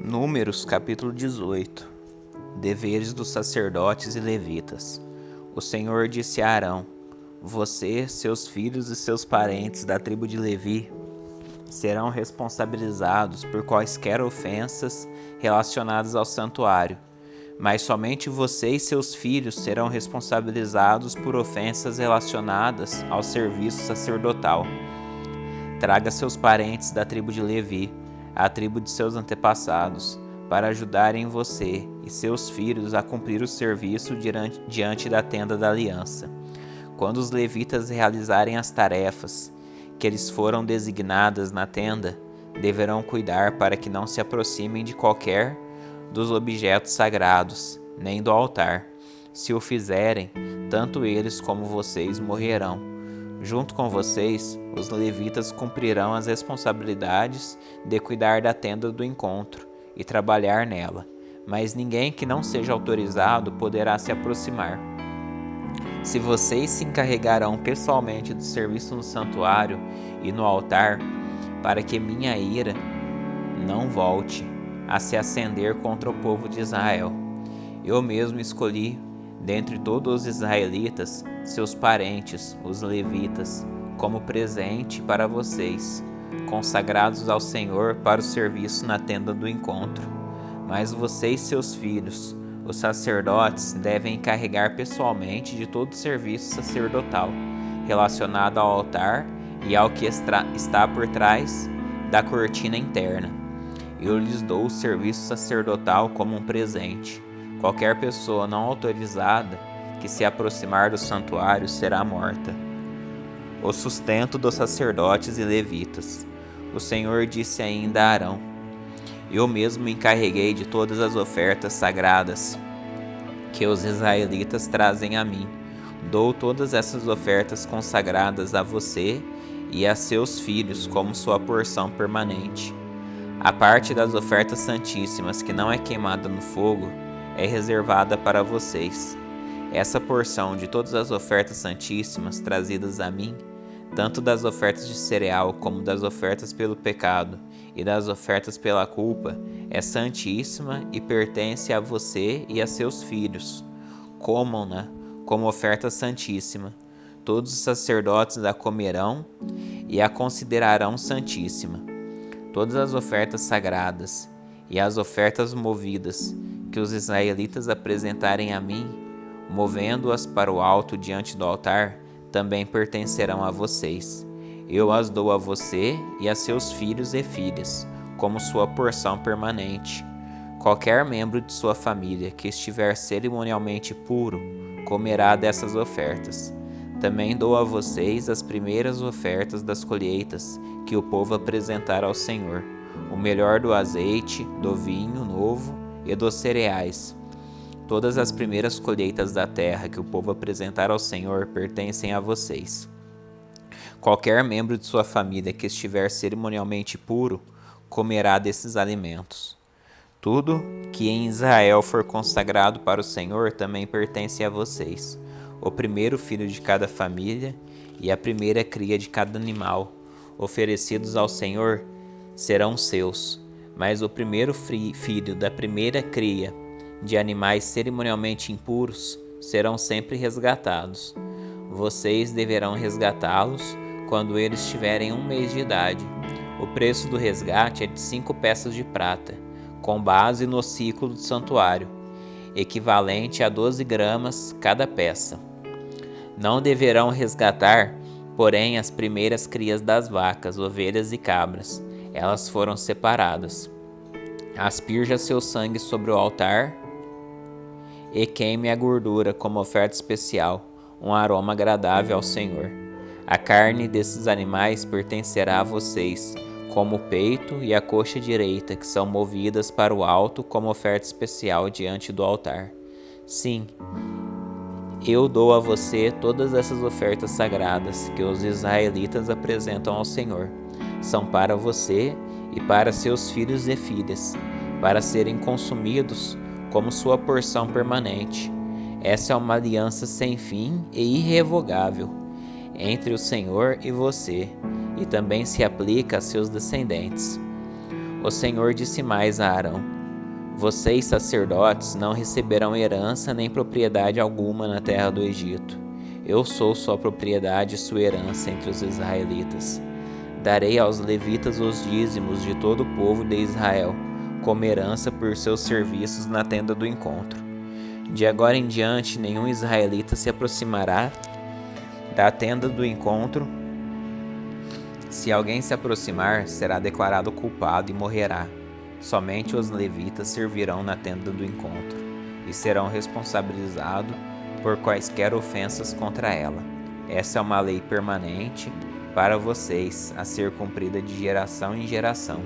Números, capítulo 18. Deveres dos sacerdotes e levitas. O Senhor disse a Arão: Você, seus filhos e seus parentes da tribo de Levi serão responsabilizados por quaisquer ofensas relacionadas ao santuário, mas somente você e seus filhos serão responsabilizados por ofensas relacionadas ao serviço sacerdotal. Traga seus parentes da tribo de Levi, a tribo de seus antepassados, para ajudarem você e seus filhos a cumprir o serviço diante da tenda da aliança. Quando os levitas realizarem as tarefas que eles foram designadas na tenda, deverão cuidar para que não se aproximem de qualquer dos objetos sagrados, nem do altar. Se o fizerem, tanto eles como vocês morrerão. Junto com vocês, os levitas cumprirão as responsabilidades de cuidar da tenda do encontro e trabalhar nela, mas ninguém que não seja autorizado poderá se aproximar. Se vocês se encarregarão pessoalmente do serviço no santuário e no altar, para que minha ira não volte a se acender contra o povo de Israel. Eu mesmo escolhi dentre todos os israelitas, seus parentes, os levitas, como presente para vocês, consagrados ao Senhor para o serviço na tenda do encontro. Mas vocês, seus filhos, os sacerdotes, devem encarregar pessoalmente de todo o serviço sacerdotal, relacionado ao altar e ao que está por trás da cortina interna. Eu lhes dou o serviço sacerdotal como um presente. Qualquer pessoa não autorizada que se aproximar do santuário será morta. O sustento dos sacerdotes e levitas. O Senhor disse ainda a Arão: Eu mesmo me encarreguei de todas as ofertas sagradas que os israelitas trazem a mim. Dou todas essas ofertas consagradas a você e a seus filhos como sua porção permanente. A parte das ofertas santíssimas que não é queimada no fogo é reservada para vocês. Essa porção de todas as ofertas santíssimas trazidas a mim, tanto das ofertas de cereal como das ofertas pelo pecado e das ofertas pela culpa, é santíssima e pertence a você e a seus filhos. Comam-na como oferta santíssima. Todos os sacerdotes a comerão e a considerarão santíssima. Todas as ofertas sagradas e as ofertas movidas que os israelitas apresentarem a mim, movendo-as para o alto diante do altar, também pertencerão a vocês. Eu as dou a você e a seus filhos e filhas, como sua porção permanente. Qualquer membro de sua família que estiver cerimonialmente puro, comerá dessas ofertas. Também dou a vocês as primeiras ofertas das colheitas que o povo apresentar ao Senhor, o melhor do azeite, do vinho novo e dos cereais. Todas as primeiras colheitas da terra que o povo apresentar ao Senhor pertencem a vocês. Qualquer membro de sua família que estiver cerimonialmente puro comerá desses alimentos. Tudo que em Israel for consagrado para o Senhor também pertence a vocês. O primeiro filho de cada família e a primeira cria de cada animal, oferecidos ao Senhor, serão seus. Mas o primeiro filho da primeira cria de animais cerimonialmente impuros serão sempre resgatados. Vocês deverão resgatá-los quando eles tiverem 1 mês de idade. O preço do resgate é de 5 peças de prata, com base no ciclo do santuário, equivalente a 12 gramas cada peça. Não deverão resgatar, porém, as primeiras crias das vacas, ovelhas e cabras. Elas foram separadas. Asperja seu sangue sobre o altar e queime a gordura como oferta especial, um aroma agradável ao Senhor. A carne desses animais pertencerá a vocês, como o peito e a coxa direita, que são movidas para o alto como oferta especial diante do altar. Sim, eu dou a você todas essas ofertas sagradas que os israelitas apresentam ao Senhor. São para você e para seus filhos e filhas, para serem consumidos como sua porção permanente. Essa é uma aliança sem fim e irrevogável entre o Senhor e você, e também se aplica a seus descendentes. O Senhor disse mais a Arão: Vocês, sacerdotes, não receberão herança nem propriedade alguma na terra do Egito. Eu sou sua propriedade e sua herança entre os israelitas. Darei aos levitas os dízimos de todo o povo de Israel, como herança por seus serviços na tenda do encontro. De agora em diante, nenhum israelita se aproximará da tenda do encontro. Se alguém se aproximar, será declarado culpado e morrerá. Somente os levitas servirão na tenda do encontro e serão responsabilizados por quaisquer ofensas contra ela. Essa é uma lei permanente para vocês, a ser cumprida de geração em geração.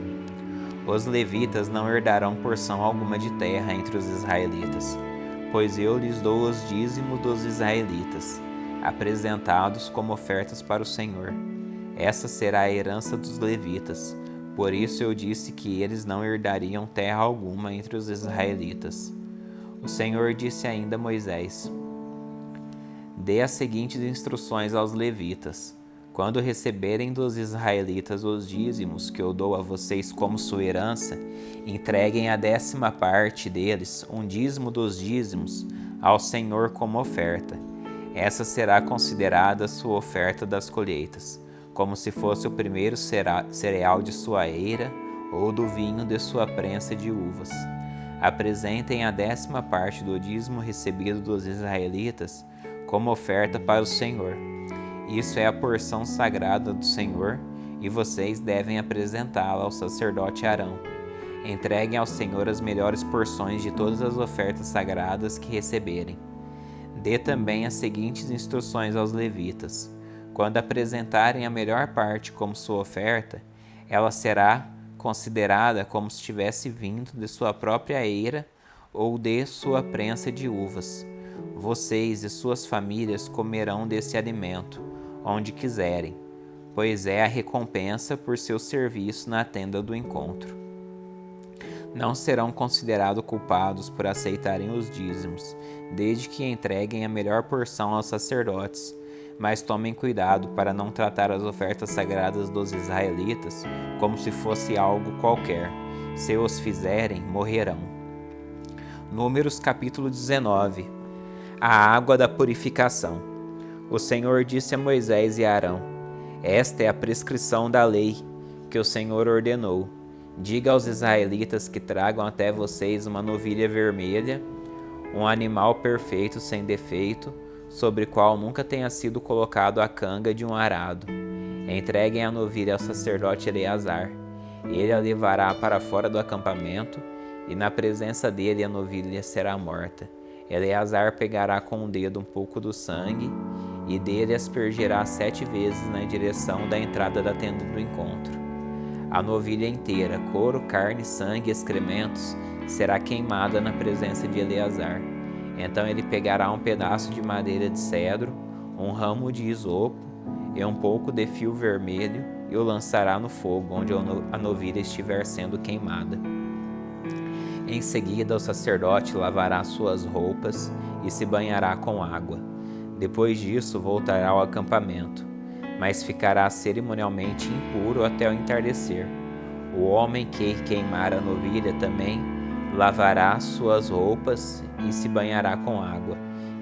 Os levitas não herdarão porção alguma de terra entre os israelitas, pois eu lhes dou os dízimos dos israelitas, apresentados como ofertas para o Senhor. Essa será a herança dos levitas. Por isso eu disse que eles não herdariam terra alguma entre os israelitas. O Senhor disse ainda a Moisés: Dê as seguintes instruções aos levitas: quando receberem dos israelitas os dízimos que eu dou a vocês como sua herança, entreguem a 10ª parte deles, um dízimo dos dízimos, ao Senhor como oferta. Essa será considerada sua oferta das colheitas, como se fosse o primeiro cereal de sua eira ou do vinho de sua prensa de uvas. Apresentem a 10ª parte do dízimo recebido dos israelitas como oferta para o Senhor. Isso é a porção sagrada do Senhor, e vocês devem apresentá-la ao sacerdote Arão. Entreguem ao Senhor as melhores porções de todas as ofertas sagradas que receberem. Dê também as seguintes instruções aos levitas: quando apresentarem a melhor parte como sua oferta, ela será considerada como se tivesse vindo de sua própria eira ou de sua prensa de uvas. Vocês e suas famílias comerão desse alimento, onde quiserem, pois é a recompensa por seu serviço na tenda do encontro. Não serão considerados culpados por aceitarem os dízimos, desde que entreguem a melhor porção aos sacerdotes, mas tomem cuidado para não tratar as ofertas sagradas dos israelitas como se fosse algo qualquer. Se os fizerem, morrerão. Números capítulo 19. A água da purificação. O Senhor disse a Moisés e a Arão: Esta é a prescrição da lei que o Senhor ordenou. Diga aos israelitas que tragam até vocês uma novilha vermelha, um animal perfeito sem defeito, sobre o qual nunca tenha sido colocado a canga de um arado. Entreguem a novilha ao sacerdote Eleazar. Ele a levará para fora do acampamento, e na presença dele a novilha será morta. Eleazar pegará com o dedo um pouco do sangue, e dele aspergerá 7 vezes na direção da entrada da tenda do encontro. A novilha inteira, couro, carne, sangue e excrementos, será queimada na presença de Eleazar. Então ele pegará um pedaço de madeira de cedro, um ramo de isopo e um pouco de fio vermelho e o lançará no fogo onde a novilha estiver sendo queimada. Em seguida, o sacerdote lavará suas roupas e se banhará com água. Depois disso, voltará ao acampamento, mas ficará cerimonialmente impuro até o entardecer. O homem que queimar a novilha também lavará suas roupas e se banhará com água,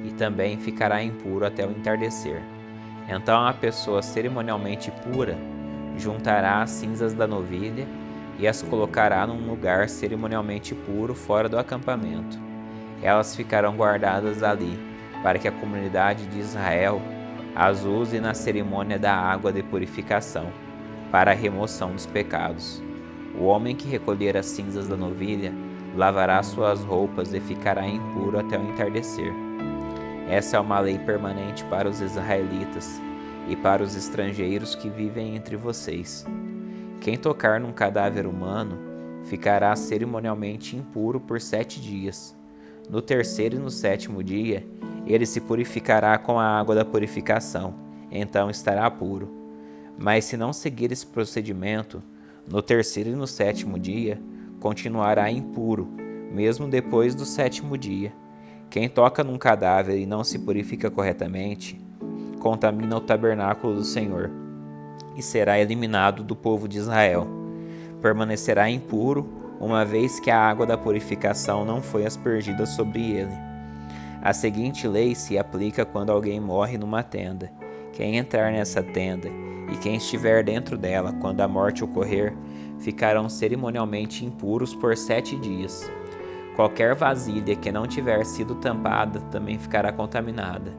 e também ficará impuro até o entardecer. Então a pessoa cerimonialmente pura juntará as cinzas da novilha e as colocará num lugar cerimonialmente puro fora do acampamento. Elas ficarão guardadas ali, para que a comunidade de Israel as use na cerimônia da água de purificação, para a remoção dos pecados. O homem que recolher as cinzas da novilha lavará suas roupas e ficará impuro até o entardecer. Essa é uma lei permanente para os israelitas e para os estrangeiros que vivem entre vocês. Quem tocar num cadáver humano ficará cerimonialmente impuro por 7 dias. No terceiro e no 7º dia, ele se purificará com a água da purificação, então estará puro. Mas se não seguir esse procedimento, no terceiro e no 7º dia, continuará impuro, mesmo depois do 7º dia. Quem toca num cadáver e não se purifica corretamente, contamina o tabernáculo do Senhor e será eliminado do povo de Israel. Permanecerá impuro uma vez que a água da purificação não foi aspergida sobre ele. A seguinte lei se aplica quando alguém morre numa tenda. Quem entrar nessa tenda e quem estiver dentro dela quando a morte ocorrer, ficarão cerimonialmente impuros por 7 dias. Qualquer vasilha que não tiver sido tampada também ficará contaminada.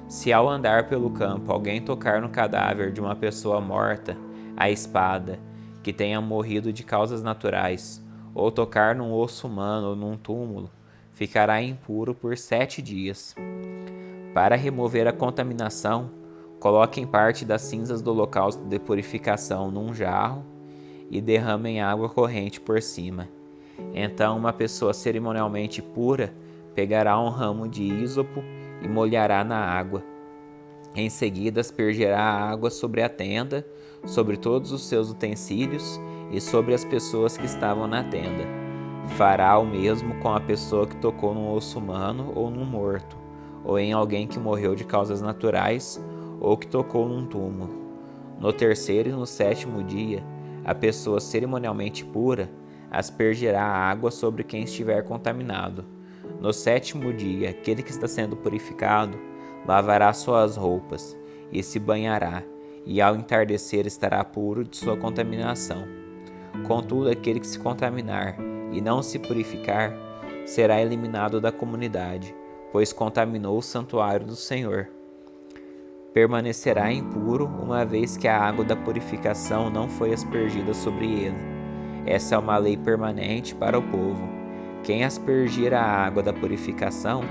Se ao andar pelo campo alguém tocar no cadáver de uma pessoa morta, à espada, que tenha morrido de causas naturais, ou tocar num osso humano ou num túmulo, ficará impuro por 7 dias. Para remover a contaminação, coloquem parte das cinzas do holocausto de purificação num jarro e derramem água corrente por cima. Então uma pessoa cerimonialmente pura pegará um ramo de ísopo e molhará na água. Em seguida aspergerá a água sobre a tenda, sobre todos os seus utensílios e sobre as pessoas que estavam na tenda. Fará o mesmo com a pessoa que tocou num osso humano ou num morto, ou em alguém que morreu de causas naturais, ou que tocou num túmulo. No terceiro e no 7º dia, a pessoa cerimonialmente pura aspergerá a água sobre quem estiver contaminado. No 7º dia, aquele que está sendo purificado lavará suas roupas e se banhará, e ao entardecer estará puro de sua contaminação. Contudo, aquele que se contaminar e não se purificar será eliminado da comunidade, pois contaminou o santuário do Senhor. Permanecerá impuro uma vez que a água da purificação não foi aspergida sobre ele. Essa é uma lei permanente para o povo. Quem aspergir a água da purificação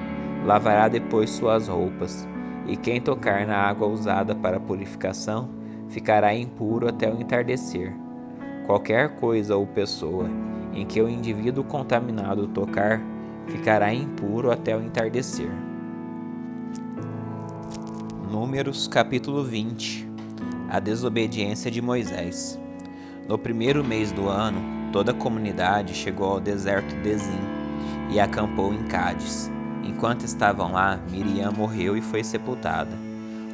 lavará depois suas roupas, e quem tocar na água usada para a purificação ficará impuro até o entardecer. Qualquer coisa ou pessoa em que o indivíduo contaminado tocar ficará impuro até o entardecer. Números capítulo 20. A desobediência de Moisés. No 1º mês do ano, toda a comunidade chegou ao deserto de Zim e acampou em Cádiz. Enquanto estavam lá, Miriam morreu e foi sepultada.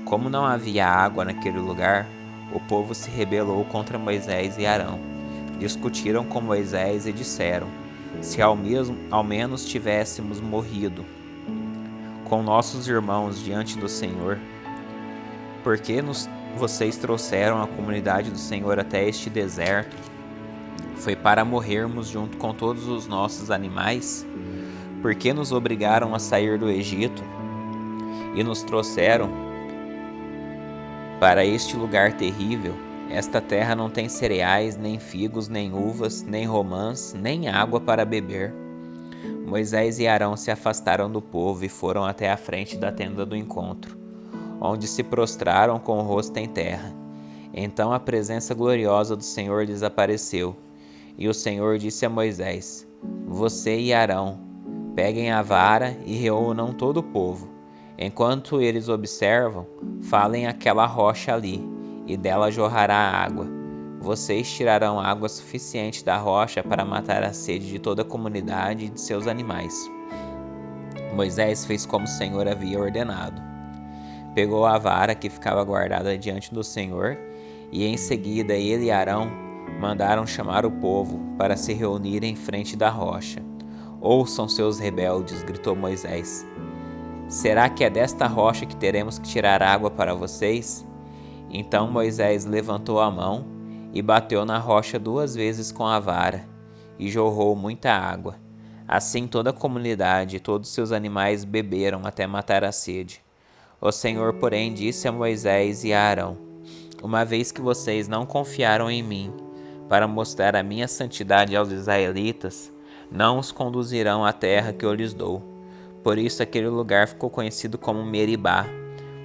Como não havia água naquele lugar, o povo se rebelou contra Moisés e Arão. Discutiram com Moisés e disseram: se ao menos tivéssemos morrido com nossos irmãos diante do Senhor, por que vocês trouxeram a comunidade do Senhor até este deserto? Foi para morrermos junto com todos os nossos animais? Por que nos obrigaram a sair do Egito e nos trouxeram para este lugar terrível? Esta terra não tem cereais, nem figos, nem uvas, nem romãs, nem água para beber. Moisés e Arão se afastaram do povo e foram até a frente da tenda do encontro, onde se prostraram com o rosto em terra. Então a presença gloriosa do Senhor lhes apareceu, e o Senhor disse a Moisés: você e Arão, peguem a vara e reúnam todo o povo. Enquanto eles observam, falem àquela rocha ali, e dela jorrará água. Vocês tirarão água suficiente da rocha para matar a sede de toda a comunidade e de seus animais. Moisés fez como o Senhor havia ordenado. Pegou a vara que ficava guardada diante do Senhor, e em seguida ele e Arão mandaram chamar o povo para se reunir em frente da rocha. Ouçam, seus rebeldes, gritou Moisés. Será que é desta rocha que teremos que tirar água para vocês? Então Moisés levantou a mão e bateu na rocha 2 vezes com a vara, e jorrou muita água. Assim toda a comunidade e todos seus animais beberam até matar a sede. O Senhor, porém, disse a Moisés e a Arão: uma vez que vocês não confiaram em mim para mostrar a minha santidade aos israelitas, não os conduzirão à terra que eu lhes dou. Por isso aquele lugar ficou conhecido como Meribá,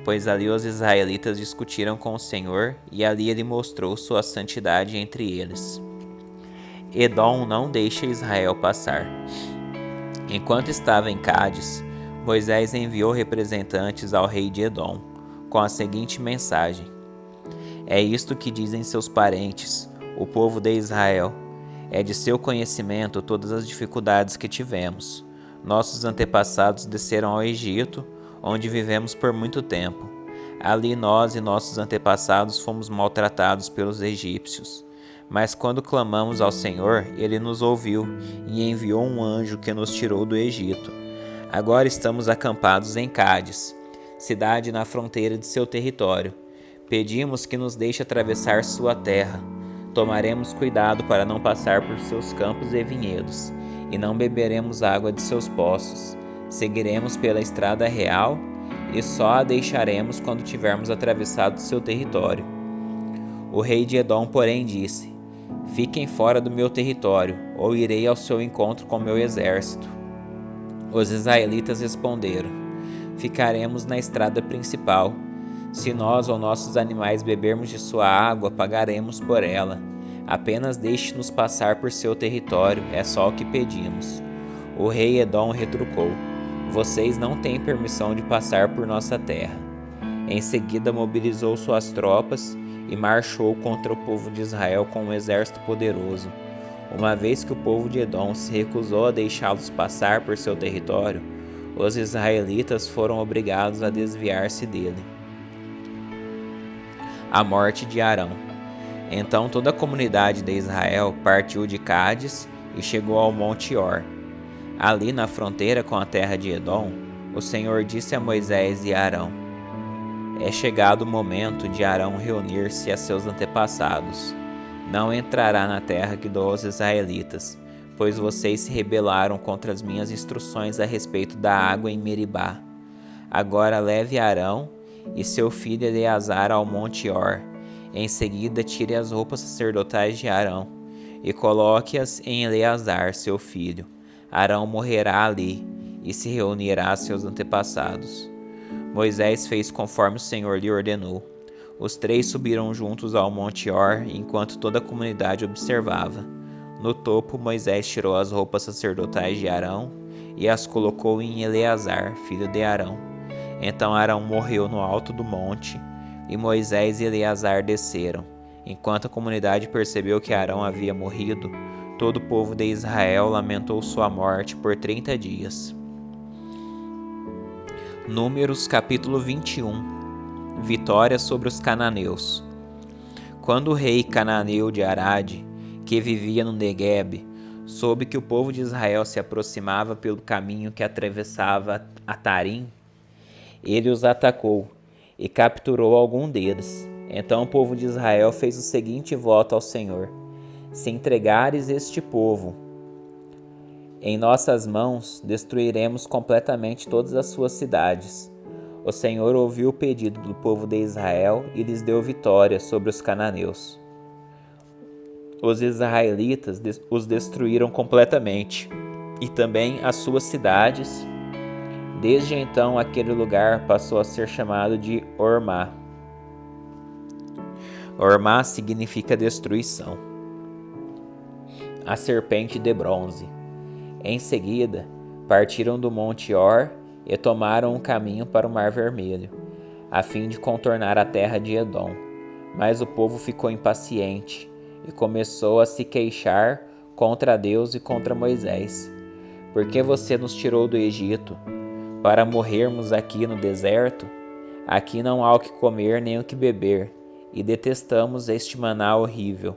pois ali os israelitas discutiram com o Senhor, e ali ele mostrou sua santidade entre eles. Edom não deixa Israel passar. Enquanto estava em Cádiz, Moisés enviou representantes ao rei de Edom, com a seguinte mensagem: é isto que dizem seus parentes, o povo de Israel. É de seu conhecimento todas as dificuldades que tivemos. Nossos antepassados desceram ao Egito, onde vivemos por muito tempo. Ali nós e nossos antepassados fomos maltratados pelos egípcios. Mas quando clamamos ao Senhor, Ele nos ouviu e enviou um anjo que nos tirou do Egito. Agora estamos acampados em Cádiz, cidade na fronteira de seu território. Pedimos que nos deixe atravessar sua terra. Tomaremos cuidado para não passar por seus campos e vinhedos, e não beberemos água de seus poços. Seguiremos pela estrada real e só a deixaremos quando tivermos atravessado seu território. O rei de Edom, porém, disse: Fiquem fora do meu território, ou irei ao seu encontro com meu exército. Os israelitas responderam: Ficaremos na estrada principal. Se nós ou nossos animais bebermos de sua água, pagaremos por ela. Apenas deixe-nos passar por seu território, é só o que pedimos. O rei Edom retrucou: Vocês não têm permissão de passar por nossa terra. Em seguida mobilizou suas tropas e marchou contra o povo de Israel com um exército poderoso. Uma vez que o povo de Edom se recusou a deixá-los passar por seu território, os israelitas foram obrigados a desviar-se dele. A morte de Arão. Então toda a comunidade de Israel partiu de Cádiz e chegou ao Monte Or. Ali na fronteira com a terra de Edom, o Senhor disse a Moisés e a Arão: É chegado o momento de Arão reunir-se a seus antepassados. Não entrará na terra que dou aos israelitas, pois vocês se rebelaram contra as minhas instruções a respeito da água em Meribá. Agora leve Arão e seu filho Eleazar ao Monte Or. Em seguida tire as roupas sacerdotais de Arão e coloque-as em Eleazar, seu filho. Arão morrerá ali e se reunirá a seus antepassados. Moisés fez conforme o Senhor lhe ordenou. Os três subiram juntos ao Monte Or, enquanto toda a comunidade observava. No topo, Moisés tirou as roupas sacerdotais de Arão e as colocou em Eleazar, filho de Arão. Então Arão morreu no alto do monte, e Moisés e Eleazar desceram. Enquanto a comunidade percebeu que Arão havia morrido, todo o povo de Israel lamentou sua morte por 30 dias. Números capítulo 21. Vitória sobre os cananeus. Quando o rei cananeu de Arade, que vivia no Neguebe, soube que o povo de Israel se aproximava pelo caminho que atravessava Atarim, ele os atacou e capturou algum deles. Então o povo de Israel fez o seguinte voto ao Senhor: Se entregares este povo em nossas mãos, destruiremos completamente todas as suas cidades. O Senhor ouviu o pedido do povo de Israel e lhes deu vitória sobre os cananeus. Os israelitas os destruíram completamente, e também as suas cidades. Desde então, aquele lugar passou a ser chamado de Ormá. Ormá significa destruição. A serpente de bronze. Em seguida, partiram do Monte Or e tomaram um caminho para o Mar Vermelho, a fim de contornar a terra de Edom. Mas o povo ficou impaciente e começou a se queixar contra Deus e contra Moisés. Por que você nos tirou do Egito, para morrermos aqui no deserto? Aqui não há o que comer nem o que beber, e detestamos este maná horrível.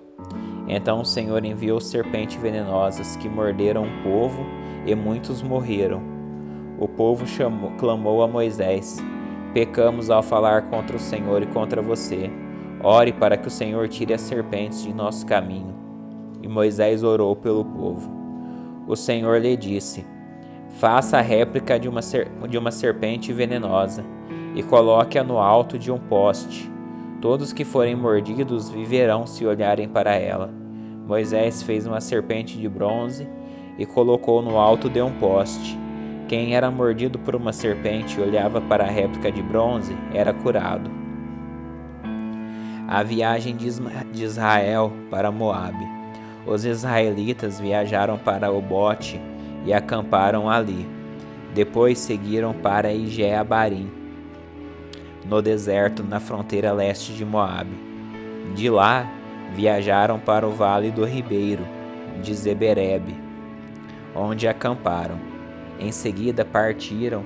Então o Senhor enviou serpentes venenosas que morderam o povo, e muitos morreram. O povo clamou a Moisés: Pecamos ao falar contra o Senhor e contra você. Ore para que o Senhor tire as serpentes de nosso caminho. E Moisés orou pelo povo. O Senhor lhe disse: Faça a réplica de uma serpente venenosa e coloque-a no alto de um poste. Todos que forem mordidos viverão se olharem para ela. Moisés fez uma serpente de bronze e colocou no alto de um poste. Quem era mordido por uma serpente e olhava para a réplica de bronze era curado. A viagem de Israel para Moabe. Os israelitas viajaram para Obote e acamparam ali. Depois seguiram para Ije-Abarim, no deserto na fronteira leste de Moabe. De lá, viajaram para o vale do ribeiro de Zeberebe, onde acamparam. Em seguida partiram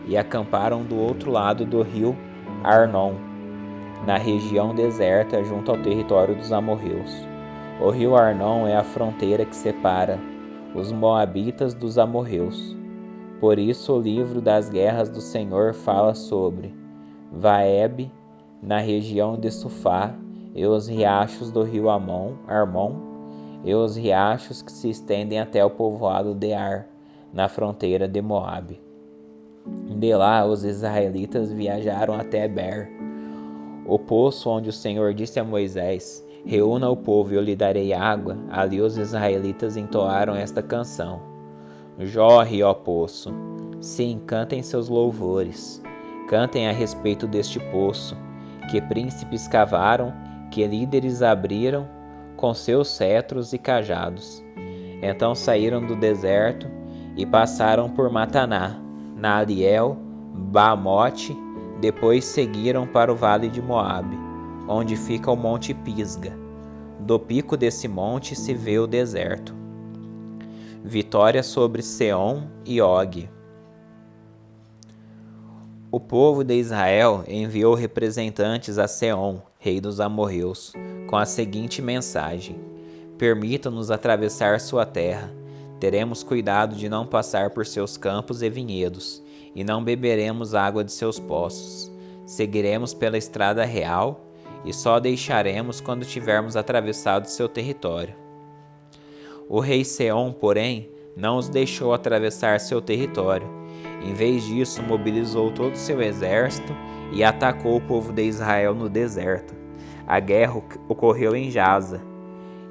e acamparam do outro lado do rio Arnon, na região deserta junto ao território dos amorreus. O rio Arnon é a fronteira que separa os moabitas dos amorreus. Por isso o livro das guerras do Senhor fala sobre Vaeb, na região de Sufá, e os riachos do rio Armon, e os riachos que se estendem até o povoado de Ar, na fronteira de Moabe. De lá os israelitas viajaram até Ber, o poço onde o Senhor disse a Moisés: reúna o povo e eu lhe darei água. Ali os israelitas entoaram esta canção: jorre, ó poço. Sim, cantem seus louvores. Cantem a respeito deste poço, que príncipes cavaram, que líderes abriram com seus cetros e cajados. Então saíram do deserto e passaram por Mataná, Naaliel, Baamote, depois seguiram para o vale de Moabe, onde fica o monte Pisga. Do pico desse monte se vê o deserto. Vitória sobre Seom e Og. O povo de Israel enviou representantes a Seom, rei dos amorreus, com a seguinte mensagem: permita-nos atravessar sua terra. Teremos cuidado de não passar por seus campos e vinhedos, e não beberemos água de seus poços. Seguiremos pela estrada real e só deixaremos quando tivermos atravessado seu território. O rei Seom, porém, não os deixou atravessar seu território. Em vez disso, mobilizou todo o seu exército e atacou o povo de Israel no deserto. A guerra ocorreu em Jaza,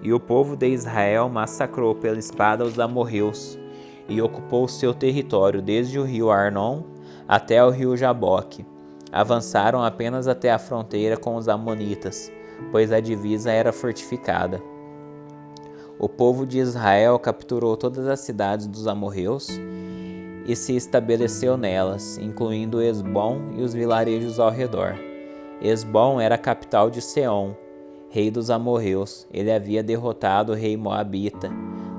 e o povo de Israel massacrou pela espada os amorreus e ocupou seu território desde o rio Arnon até o rio Jaboque. Avançaram apenas até a fronteira com os amonitas, pois a divisa era fortificada. O povo de Israel capturou todas as cidades dos amorreus e se estabeleceu nelas, incluindo Esbom e os vilarejos ao redor. Esbom era a capital de Seom, rei dos amorreus. Ele havia derrotado o rei moabita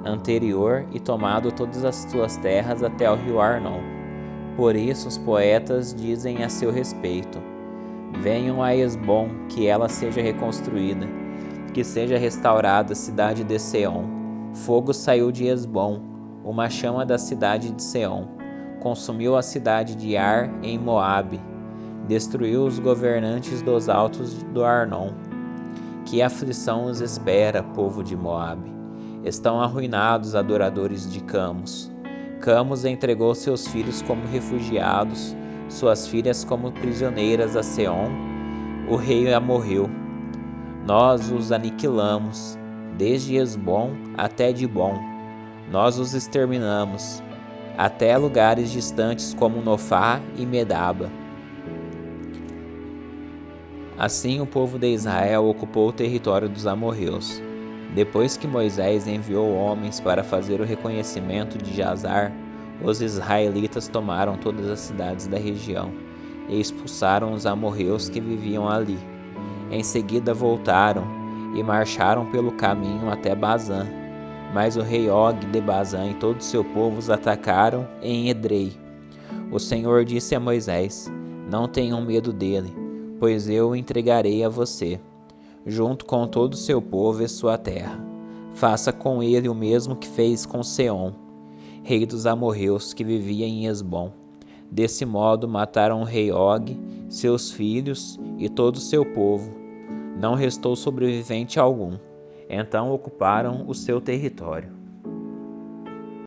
anterior e tomado todas as suas terras até o rio Arnon. Por isso os poetas dizem a seu respeito: venham a Esbom, que ela seja reconstruída, que seja restaurada a cidade de Seom. Fogo saiu de Esbom, uma chama da cidade de Seom. Consumiu a cidade de Ar em Moabe, destruiu os governantes dos altos do Arnon. Que aflição os espera, povo de Moabe! Estão arruinados adoradores de Camos. Camos entregou seus filhos como refugiados, suas filhas como prisioneiras a Seom. O rei amorreu. Nós os aniquilamos, desde Esbom até Dibom. Nós os exterminamos, até lugares distantes como Nofá e Medaba. Assim o povo de Israel ocupou o território dos amorreus. Depois que Moisés enviou homens para fazer o reconhecimento de Jazar, os israelitas tomaram todas as cidades da região e expulsaram os amorreus que viviam ali. Em seguida voltaram e marcharam pelo caminho até Bazã. Mas o rei Og de Bazã e todo o seu povo os atacaram em Edrei. O Senhor disse a Moisés: não tenham medo dele, pois eu o entregarei a você, junto com todo o seu povo e sua terra. Faça com ele o mesmo que fez com Seom, rei dos amorreus, que vivia em Esbom. Desse modo mataram o rei Og, seus filhos e todo o seu povo. Não restou sobrevivente algum. Então ocuparam o seu território.